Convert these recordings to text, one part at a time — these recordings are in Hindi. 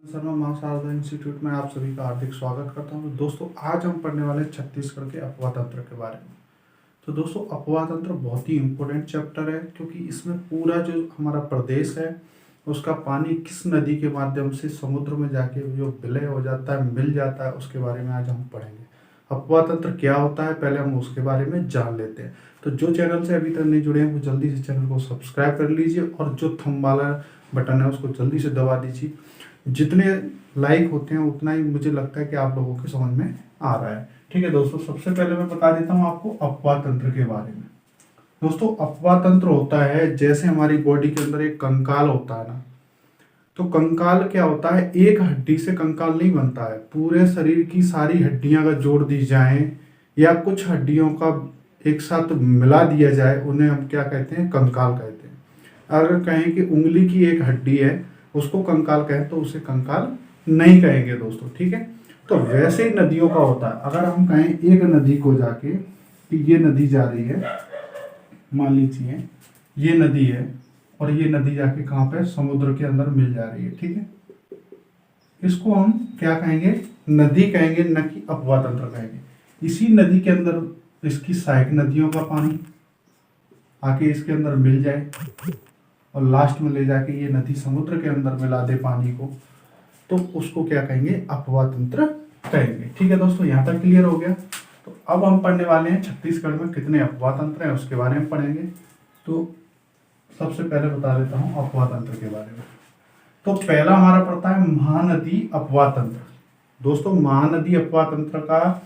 शर्मा मां शारदा इंस्टीट्यूट में आप सभी का हार्दिक स्वागत करता हूं। तो दोस्तों आज हम पढ़ने वाले हैं छत्तीसगढ़ के अपवाह तंत्र के बारे में। तो दोस्तों अपवाह तंत्र बहुत ही इम्पोर्टेंट चैप्टर है, क्योंकि इसमें पूरा जो हमारा प्रदेश है उसका पानी किस नदी के माध्यम से समुद्र में जाके जो विलय हो जाता है, मिल जाता है, उसके बारे में आज हम पढ़ेंगे। अपवाह तंत्र क्या होता है पहले हम उसके बारे में जान लेते हैं। तो जो चैनल से अभी तक नहीं जुड़े हैं वो जल्दी से चैनल को सब्सक्राइब कर लीजिए और जो थंब वाला बटन है उसको जल्दी से दबा दीजिए। जितने लाइक होते हैं उतना ही मुझे लगता है कि आप लोगों के समझ में आ रहा है। ठीक है दोस्तों, सबसे पहले मैं बता देता हूँ आपको अपवाह तंत्र के बारे में। दोस्तों अपवाह तंत्र होता है जैसे हमारी बॉडी के अंदर एक कंकाल होता है ना, तो कंकाल क्या होता है, एक हड्डी से कंकाल नहीं बनता है। पूरे शरीर की सारी हड्डियां अगर जोड़ दी जाएं या कुछ हड्डियों का एक साथ मिला दिया जाए, उन्हें हम क्या कहते हैं, कंकाल कहते हैं। अगर कहें कि उंगली की एक हड्डी है उसको कंकाल कहें तो उसे कंकाल नहीं कहेंगे दोस्तों। ठीक है, तो वैसे ही नदियों का होता है। अगर हम कहें एक नदी को जाके कि ये नदी जा रही है, मान लीजिए ये नदी है और ये नदी जाके कहाँ पे, समुद्र के अंदर मिल जा रही है। ठीक है, इसको हम क्या कहेंगे, नदी कहेंगे, न कि अपवाह तंत्र कहेंगे। इसी नदी के अंदर इसकी सहायक नदियों का पानी आके इसके अंदर मिल जाए और लास्ट में ले जाके ये नदी समुद्र के अंदर मिला दे पानी को, तो उसको क्या कहेंगे, अपवाह तंत्र कहेंगे। ठीक है दोस्तों, यहाँ तक क्लियर हो गया। तो अब हम पढ़ने वाले हैं छत्तीसगढ़ में कितने अपवाह तंत्र हैं उसके बारे में पढ़ेंगे। तो सबसे पहले बता देता हूँ अपवाह तंत्र के बारे में। तो पहला हमारा पड़ता है महानदी अपवाह तंत्र। दोस्तों महानदी अपवाह तंत्र का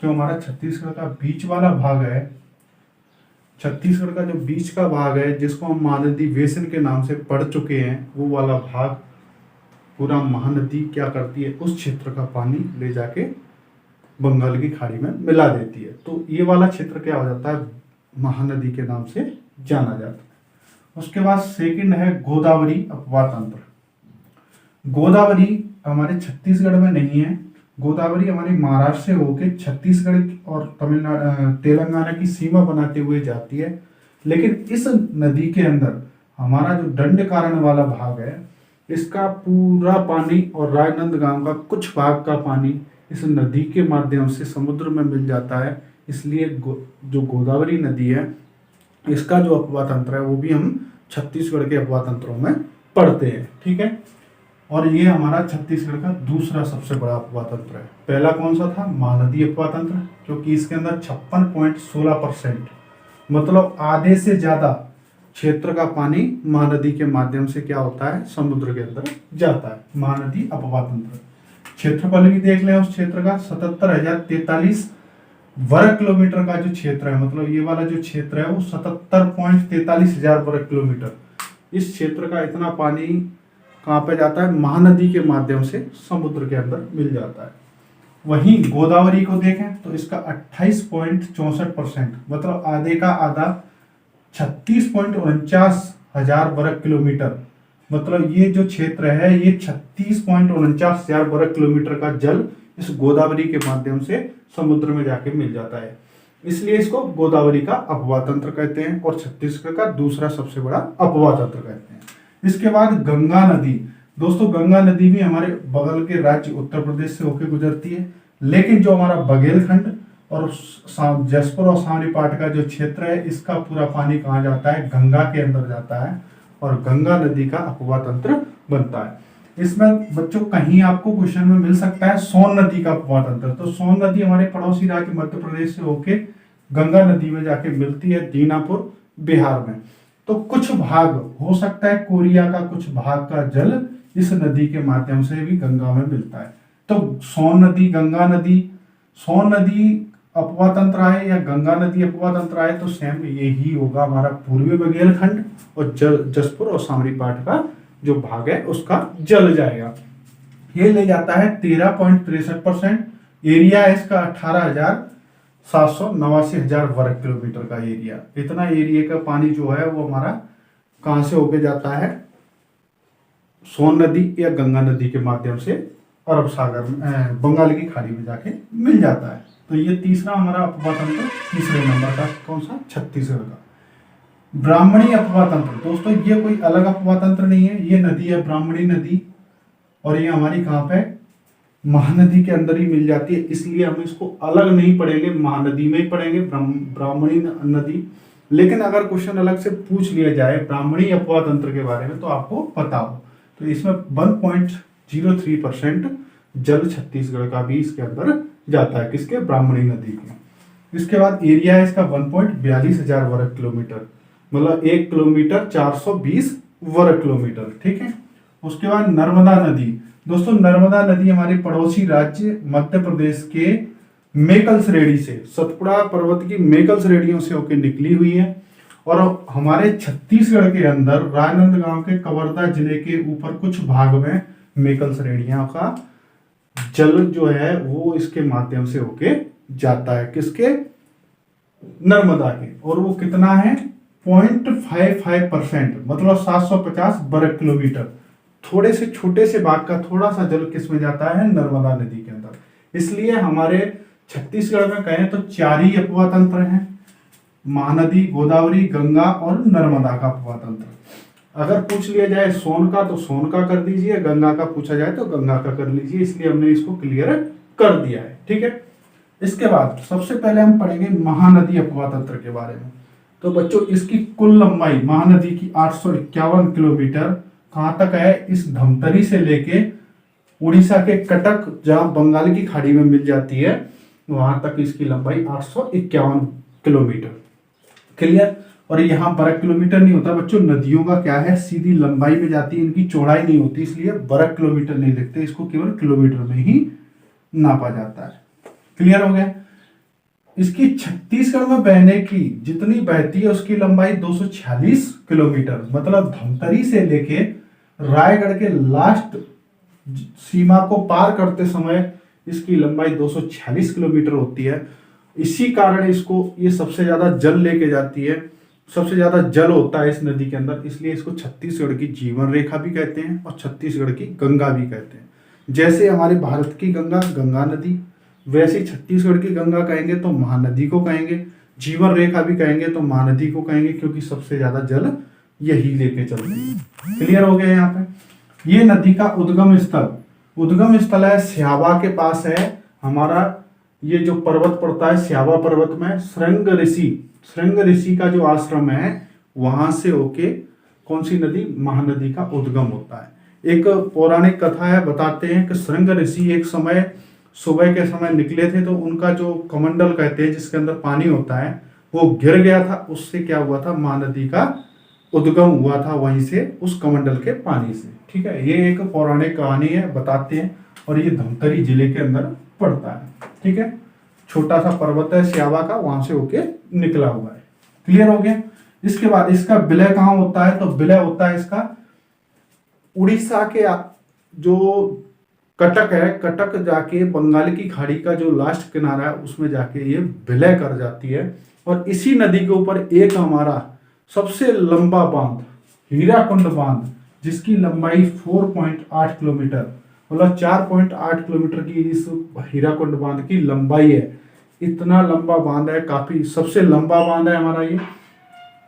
जो हमारा छत्तीसगढ़ का बीच वाला भाग है, छत्तीसगढ़ का जो बीच का भाग है जिसको हम महानदी बेसिन के नाम से पढ़ चुके हैं, वो वाला भाग पूरा महानदी क्या करती है, उस क्षेत्र का पानी ले जाके बंगाल की खाड़ी में मिला देती है। तो ये वाला क्षेत्र क्या हो जाता है, महानदी के नाम से जाना जाता है। उसके बाद सेकंड है गोदावरी अपवाह तंत्र। गोदावरी हमारे छत्तीसगढ़ में नहीं है। गोदावरी हमारे महाराष्ट्र से होकर छत्तीसगढ़ और तमिलनाडु तेलंगाना की सीमा बनाते हुए जाती है। लेकिन इस नदी के अंदर हमारा जो दंड कारण वाला भाग है, इसका पूरा पानी और राजनांदगांव का कुछ भाग का पानी इस नदी के माध्यम से समुद्र में मिल जाता है। इसलिए जो गोदावरी नदी है इसका जो अपवाह तंत्र है वो भी हम छत्तीसगढ़ के अपवाह तंत्रों में पढ़ते हैं। ठीक है, और ये हमारा छत्तीसगढ़ का दूसरा सबसे बड़ा अपवाह तंत्र है। पहला कौन सा था, महानदी अपवाह तंत्र, क्योंकि इसके अंदर 56.16% मतलब आधे से ज्यादा क्षेत्र का पानी महानदी के माध्यम से क्या होता है, समुद्र के अंदर जाता है। महानदी अपवाह तंत्र क्षेत्रफल भी देख लें उस क्षेत्र का 77,043 वर्ग किलोमीटर का जो क्षेत्र है, मतलब ये वाला जो क्षेत्र है वो 77,43,000 वर्ग किलोमीटर। इस क्षेत्र का इतना पानी कहाँ पे जाता है, महानदी के माध्यम से समुद्र के अंदर मिल जाता है। वहीं गोदावरी को देखें तो इसका 28.64% मतलब आधे का आधा 36.49 हजार वर्ग किलोमीटर, मतलब ये जो क्षेत्र है ये 36.49 हजार वर्ग किलोमीटर का जल इस गोदावरी के माध्यम से समुद्र में जाके मिल जाता है। इसलिए इसको गोदावरी का अपवाह तंत्र कहते हैं और छत्तीसगढ़ का दूसरा सबसे बड़ा अपवाह तंत्र कहते हैं। इसके बाद गंगा नदी। दोस्तों गंगा नदी भी हमारे बगल के राज्य उत्तर प्रदेश से होकर गुजरती है, लेकिन जो हमारा बघेलखंड और जसपुर और सावनीपाट का जो क्षेत्र है इसका पूरा पानी कहाँ जाता है, गंगा के अंदर जाता है और गंगा नदी का अपवाह तंत्र बनता है। इसमें बच्चों कहीं आपको क्वेश्चन में मिल सकता है सोन नदी का अपवाह तंत्र। तो सोन नदी हमारे पड़ोसी राज्य मध्य प्रदेश से होके गंगा नदी में जाके मिलती है दीनापुर बिहार में। तो कुछ भाग हो सकता है कोरिया का कुछ भाग का जल इस नदी के माध्यम से भी गंगा में मिलता है। तो सोन नदी, गंगा नदी, सोन नदी अपवाह तंत्र आए या गंगा नदी अपवाह तंत्र आए तो सेम यही होगा, हमारा पूर्वी बघेलखंड और जसपुर और सामरीपाट का जो भाग है उसका जल जाएगा। ये ले जाता है 13.63%। एरिया है इसका 18,789 वर्ग किलोमीटर का एरिया। इतना एरिया का पानी जो है वो हमारा कहां से होके जाता है, सोन नदी या गंगा नदी के माध्यम से अरब सागर में बंगाल की खाड़ी में जाके मिल जाता है। तो ये तीसरा हमारा अपवाह तंत्र तीसरे नंबर का कौन सा, छत्तीसगढ़ का। ब्राह्मणी अपवाह तंत्र। दोस्तों ये कोई अलग अपवाह तंत्र नहीं है, ये नदी है ब्राह्मणी नदी और ये हमारी कहाँ पे, महानदी के अंदर ही मिल जाती है, इसलिए हम इसको अलग नहीं पढ़ेंगे, महानदी में ही पढ़ेंगे, ब्राह्मणी नदी। लेकिन अगर क्वेश्चन अलग से पूछ लिया जाए ब्राह्मणी अपवाह तंत्र के बारे में तो आपको पता हो, तो इसमें 1.03% जल छत्तीसगढ़ का भी इसके अंदर जाता है, किसके, ब्राह्मणी नदी के। इसके बाद एरिया है इसका 1,42,000 वर्ग किलोमीटर, मतलब 1 किलोमीटर 420 वर्ग किलोमीटर, ठीक है। उसके बाद नर्मदा नदी, दोस्तों नर्मदा नदी हमारे पड़ोसी राज्य मध्य प्रदेश के मेकल श्रेणी से, सतपुड़ा पर्वत की मेकल श्रेणियों से होकर निकली हुई है और हमारे छत्तीसगढ़ के अंदर राजनांदगांव के कवर्धा जिले के ऊपर कुछ भाग में मेकल श्रेणियों का जल जो है वो इसके माध्यम से होके जाता है, किसके, नर्मदा के। और वो कितना है, 0.55%, मतलब 750 वर्ग किलोमीटर। थोड़े से छोटे से भाग का थोड़ा सा जल किस में जाता है, नर्मदा नदी के अंदर। इसलिए हमारे छत्तीसगढ़ में कहें तो 4 ही अपवाह तंत्र हैं, महानदी, गोदावरी, गंगा और नर्मदा का अपवाह तंत्र। अगर पूछ लिया जाए सोन का तो सोन का कर दीजिए, गंगा का पूछा जाए तो गंगा का कर लीजिए, इसलिए हमने इसको क्लियर कर दिया है, ठीक है। इसके बाद सबसे पहले हम पढ़ेंगे महानदी अपवाह तंत्र के बारे में। तो बच्चों इसकी कुल लंबाई महानदी की 851 किलोमीटर कहाँ तक है, इस धमतरी से लेके उड़ीसा के कटक, जहां बंगाल की खाड़ी में मिल जाती है, वहां तक इसकी लंबाई 851 किलोमीटर, क्लियर। और यहाँ वर्ग किलोमीटर नहीं होता बच्चों, नदियों का क्या है, सीधी लंबाई में जाती है, इनकी चौड़ाई नहीं होती, इसलिए वर्ग किलोमीटर नहीं लिखते, इसको केवल किलोमीटर में ही नापा जाता है, क्लियर हो गया। इसकी छत्तीसगढ़ में बहने की जितनी बहती है उसकी लंबाई 246 किलोमीटर, मतलब धमतरी से लेके रायगढ़ के लास्ट सीमा को पार करते समय इसकी लंबाई 246 किलोमीटर होती है। इसी कारण इसको ये सबसे ज्यादा जल लेके जाती है, सबसे ज्यादा जल होता है इस नदी के अंदर, इसलिए इसको छत्तीसगढ़ की जीवन रेखा भी कहते हैं और छत्तीसगढ़ की गंगा भी कहते हैं। जैसे हमारे भारत की गंगा गंगा नदी, वैसे छत्तीसगढ़ की गंगा कहेंगे तो महानदी को कहेंगे, जीवन रेखा भी कहेंगे तो महानदी को कहेंगे, क्योंकि सबसे ज्यादा जल यही लेके चलती है, क्लियर हो गया। यहाँ पे ये नदी का उद्गम स्थल है स्यावा के पास है हमारा, ये जो पर्वत पड़ता है स्यावा पर्वत में, श्रृंग ऋषि का जो आश्रम है वहां से होके कौन सी नदी, महानदी का उद्गम होता है। एक पौराणिक कथा है, बताते हैं कि श्रृंग ऋषि एक समय सुबह के समय निकले थे तो उनका जो कमंडल कहते हैं जिसके अंदर पानी होता है वो गिर गया था, उससे क्या हुआ था, महानदी का उद्गम हुआ था वहीं से, उस कमंडल के पानी से, ठीक है। ये एक पौराणिक कहानी है, बताते हैं, और ये धमतरी जिले के अंदर पड़ता है, ठीक है। छोटा सा पर्वत है स्यावा का, वहां से होके निकला हुआ है, क्लियर हो गया। इसके बाद इसका विलय कहाँ होता है, तो विलय होता है इसका उड़ीसा के जो कटक है, कटक जाके बंगाल की खाड़ी का जो लास्ट किनारा है उसमें जाके ये विलय कर जाती है। और इसी नदी के ऊपर एक हमारा सबसे लंबा बांध, हीराकुंड बांध, जिसकी लंबाई 4.8 किलोमीटर, मतलब 4.8 किलोमीटर की इस हीराकुंड बांध की लंबाई है। इतना लंबा बांध है, काफी सबसे लंबा बांध है हमारा ये,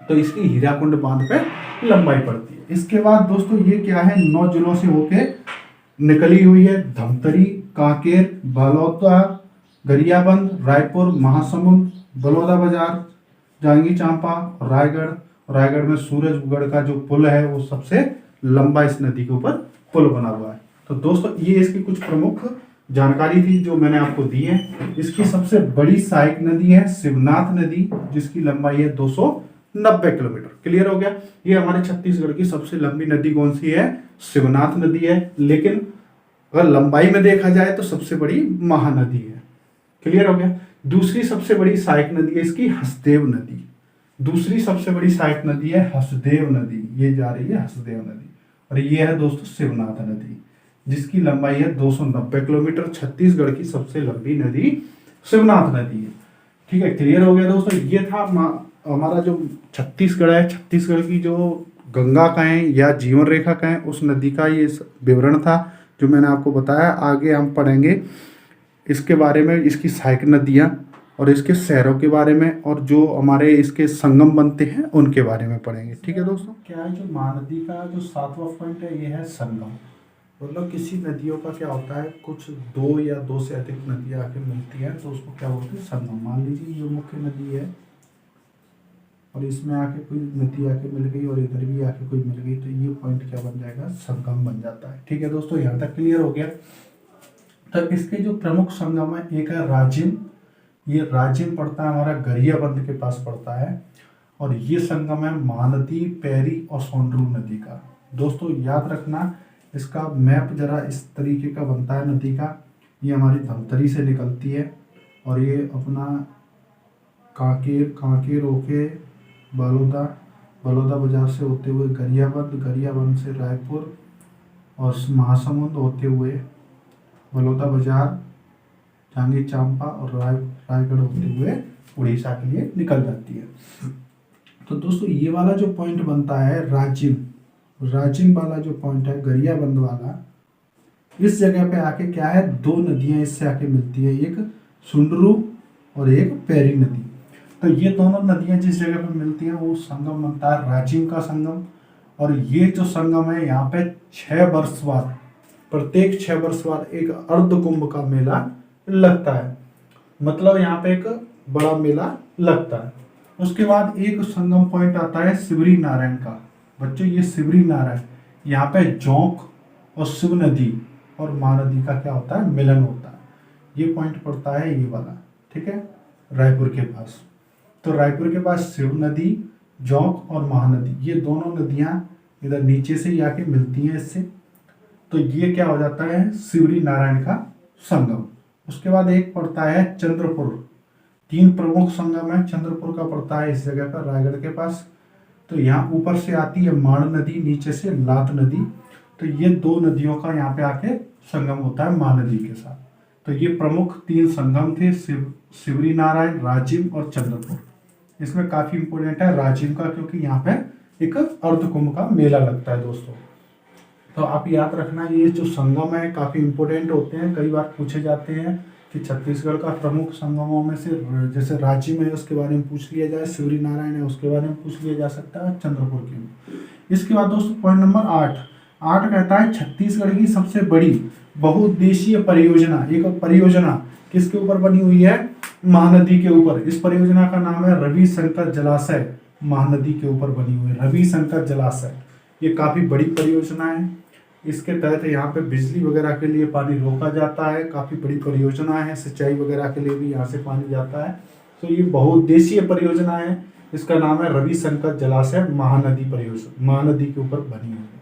तो इसकी हीराकुंड बांध पे लंबाई पड़ती है। इसके बाद दोस्तों ये क्या है, 9 जिलों से होके निकली हुई है, धमतरी, कांकेर, बालोदा, गरियाबंद, रायपुर, महासमुंद, बलौदाबाजार, जांजगीर चांपा, रायगढ़ में सूरजगढ़ का जो पुल है वो सबसे लंबा इस नदी के ऊपर पुल बना हुआ है। तो दोस्तों ये इसकी कुछ प्रमुख जानकारी थी जो मैंने आपको दी है। इसकी सबसे बड़ी सहायक नदी है शिवनाथ नदी, जिसकी लंबाई है 290 किलोमीटर, क्लियर हो गया। ये हमारे छत्तीसगढ़ की सबसे लंबी नदी कौन सी है, शिवनाथ नदी है, लेकिन अगर लंबाई में देखा जाए तो सबसे बड़ी महानदी है, क्लियर हो गया। दूसरी सबसे बड़ी सहायक नदी है इसकी हसदेव नदी, दूसरी सबसे बड़ी सहायक नदी है हसदेव नदी, ये जा रही है हसदेव नदी। और ये है दोस्तों शिवनाथ नदी, जिसकी लंबाई है 290 किलोमीटर। छत्तीसगढ़ की सबसे लंबी नदी शिवनाथ नदी है, ठीक है, क्लियर हो गया दोस्तों। ये था हमारा जो छत्तीसगढ़ है, छत्तीसगढ़ की जो गंगा कहें या जीवन रेखा कहें उस नदी का ये विवरण था जो मैंने आपको बताया। आगे हम पढ़ेंगे इसके बारे में, इसकी सहायक नदियाँ और इसके शहरों के बारे में, और जो हमारे इसके संगम बनते हैं उनके बारे में पढ़ेंगे, ठीक है दोस्तों। क्या है, जो महानदी का जो 7वां पॉइंट है ये है संगम। मतलब किसी नदियों का क्या होता है, कुछ दो या दो से अधिक नदियाँ आके मिलती हैं तो उसको क्या बोलते हैं, संगम। मान लीजिए ये मुख्य नदी है और इसमें आके कोई नदी आके मिल गई और इधर भी आके कोई मिल गई, तो ये पॉइंट क्या बन जाएगा, संगम बन जाता है। ठीक है दोस्तों, यहाँ तक क्लियर हो गया। तो इसके जो प्रमुख संगम है, एक है राजिम। ये राजिम पड़ता है हमारा गरियाबंद के पास पड़ता है, और ये संगम है महानदी, पैरी और सोंडरू नदी का। दोस्तों याद रखना, इसका मैप जरा इस तरीके का बनता है नदी का। ये हमारी धमतरी से निकलती है और ये अपना कांकेर, कांकेर होके बलौदा, बलौदा बाजार से होते हुए गरियाबंद, गरियाबंद से रायपुर और महासमुंद होते हुए बलौदा बाजार, जांगी चांपा और रायगढ़ होते हुए उड़ीसा के लिए निकल जाती है। तो दोस्तों ये वाला जो पॉइंट बनता है राजिम, राजिम वाला जो पॉइंट है गरियाबंद वाला, इस जगह पे आके क्या है, दो नदियां इससे आके मिलती है, एक सुंडरू और एक पैरी नदी। तो ये दोनों नदियां जिस जगह पे मिलती हैं वो संगम बनता है राजिम का संगम। और ये जो संगम है यहाँ पे 6 वर्ष बाद, प्रत्येक 6 वर्ष बाद एक अर्ध कुंभ का मेला लगता है। मतलब यहाँ पे एक बड़ा मेला लगता है। उसके बाद एक संगम पॉइंट आता है शिवरी नारायण का। बच्चों ये शिवरी नारायण, यहाँ पे जोंक और शिव नदी और महानदी का क्या होता है, मिलन होता है। ये पॉइंट पड़ता है ये वाला, ठीक है, रायपुर के पास। तो रायपुर के पास शिव नदी, जोंक और महानदी, ये दोनों नदियां इधर नीचे से ही आके मिलती हैं इससे। तो ये क्या हो जाता है, शिवरी नारायण का संगम। उसके बाद एक पड़ता है चंद्रपुर। 3 प्रमुख संगम है, चंद्रपुर का पड़ता है इस जगह पर रायगढ़ के पास। तो यहाँ ऊपर से आती है माण नदी, नीचे से लात नदी। तो ये 2 नदियों का यहाँ पे आके संगम होता है महानदी के साथ। तो ये प्रमुख 3 संगम थे, शिवरी नारायण, राजिम और चंद्रपुर। इसमें काफी इंपोर्टेंट है राजिम का, क्योंकि यहाँ पे एक अर्ध कुंभ का मेला लगता है दोस्तों। तो आप याद रखना, ये जो संगम है काफी इंपोर्टेंट होते हैं, कई बार पूछे जाते हैं कि छत्तीसगढ़ का प्रमुख संगमों में से जैसे राजिम है उसके बारे में पूछ लिया जाए, शिवरी नारायण है उसके बारे में पूछ लिया जा सकता है, चंद्रपुर के। इसके बाद दोस्तों पॉइंट नंबर 8 कहता है छत्तीसगढ़ की सबसे बड़ी बहुउद्देशीय परियोजना। एक परियोजना किसके ऊपर बनी हुई है, महानदी के ऊपर। इस परियोजना का नाम है रविशंकर जलाशय। महानदी के ऊपर बनी हुई रविशंकर जलाशय, ये काफी बड़ी परियोजना है। इसके तहत यहाँ पे बिजली वगैरह के लिए पानी रोका जाता है। काफी बड़ी परियोजना है, सिंचाई वगैरह के लिए भी यहाँ से पानी जाता है। तो ये बहुउद्देशीय परियोजना है, इसका नाम है रविशंकर जलाशय महानदी परियोजना, महानदी के ऊपर बनी हुई है।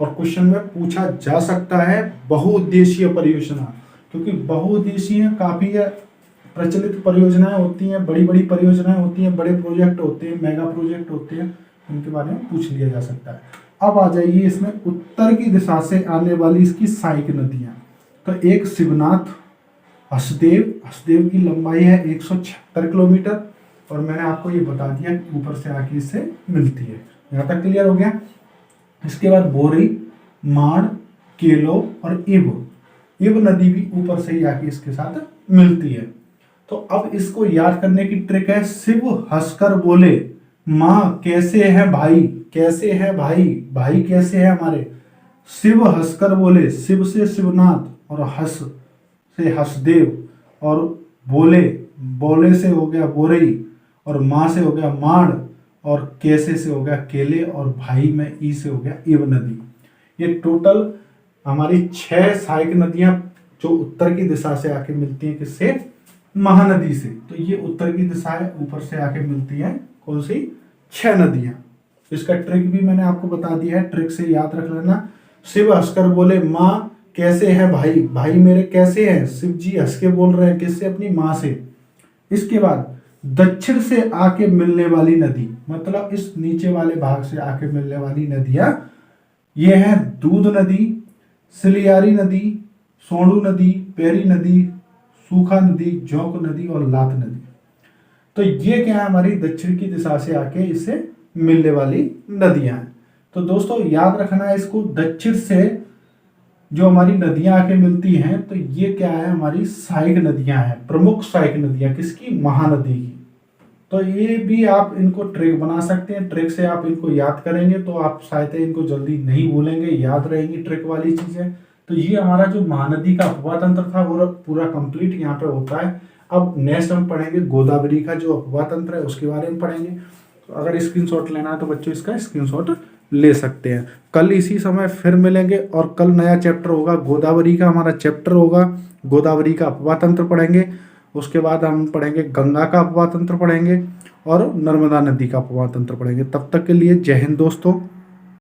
और क्वेश्चन में पूछा जा सकता है बहुउद्देशीय परियोजना, क्योंकि बहुउद्देशीय काफी प्रचलित परियोजनाएं होती हैं, बड़ी बड़ी परियोजनाएं होती हैं, बड़े प्रोजेक्ट होते हैं, मेगा प्रोजेक्ट होते हैं, उनके बारे में पूछ लिया जा सकता है। अब आ जाइए इसमें उत्तर की दिशा से आने वाली इसकी सहायक नदियां। तो एक शिवनाथ, हसदेव, हसदेव की लंबाई है 176 किलोमीटर, और मैंने आपको ये बता दिया ऊपर से आके इससे मिलती है। यहाँ तक क्लियर हो गया। इसके बाद बोरी, माण, केलो और इब नदी भी ऊपर से ही आके इसके साथ मिलती है। तो अब इसको याद करने की ट्रिक है, शिव हंसकर बोले माँ कैसे है भाई, कैसे है भाई, भाई कैसे है हमारे। शिव हंसकर बोले, शिव से शिवनाथ और हंस से हसदेव और बोले, बोले से हो गया बोरई और माँ से हो गया माण और कैसे से हो गया केले और भाई में ई से हो गया इव नदी। ये टोटल हमारी 6 सहायक नदियां जो उत्तर की दिशा से आके मिलती हैं, किससे, महानदी से। तो ये उत्तर की दिशा है, ऊपर से आके मिलती है कौन सी, 6 नदियां। इसका ट्रिक भी मैंने आपको बता दिया है, ट्रिक से याद रख लेना। शिव हंसकर बोले माँ कैसे है भाई, भाई मेरे कैसे हैं। शिव जी हंस के बोल रहे हैं, किससे, अपनी माँ से। इसके बाद दक्षिण से आके मिलने वाली नदी, मतलब इस नीचे वाले भाग से आके मिलने वाली नदियां ये है दूध नदी, सिलियारी नदी, सोंडू नदी, पेरी नदी, सूखा नदी, जोंक नदी और लात नदी। तो ये क्या है, हमारी दक्षिण की दिशा से आके इससे मिलने वाली नदियां हैं। तो दोस्तों याद रखना है इसको, दक्षिण से जो हमारी नदियां आके मिलती हैं, तो ये क्या है, हमारी सहायक नदियां हैं, प्रमुख सहायक नदियां, किसकी, महानदी की। तो ये भी आप इनको ट्रिक बना सकते हैं, ट्रिक से आप इनको याद करेंगे तो आप शायद इनको जल्दी नहीं भूलेंगे, याद रहेंगी ट्रिक वाली चीजें। तो ये हमारा जो महानदी का अपवाह तंत्र था वो पूरा कंप्लीट यहाँ पे होता है। अब नेक्स्ट हम पढ़ेंगे गोदावरी का जो अपवाह तंत्र है उसके बारे में पढ़ेंगे। तो अगर स्क्रीनशॉट लेना है तो बच्चों इसका स्क्रीनशॉट ले सकते हैं। कल इसी समय फिर मिलेंगे और कल नया चैप्टर होगा, गोदावरी का हमारा चैप्टर होगा, गोदावरी का अपवाह तंत्र पढ़ेंगे। उसके बाद हम पढ़ेंगे गंगा का अपवाह तंत्र पढ़ेंगे और नर्मदा नदी का अपवाह तंत्र पढ़ेंगे। तब तक के लिए जय हिंद दोस्तों।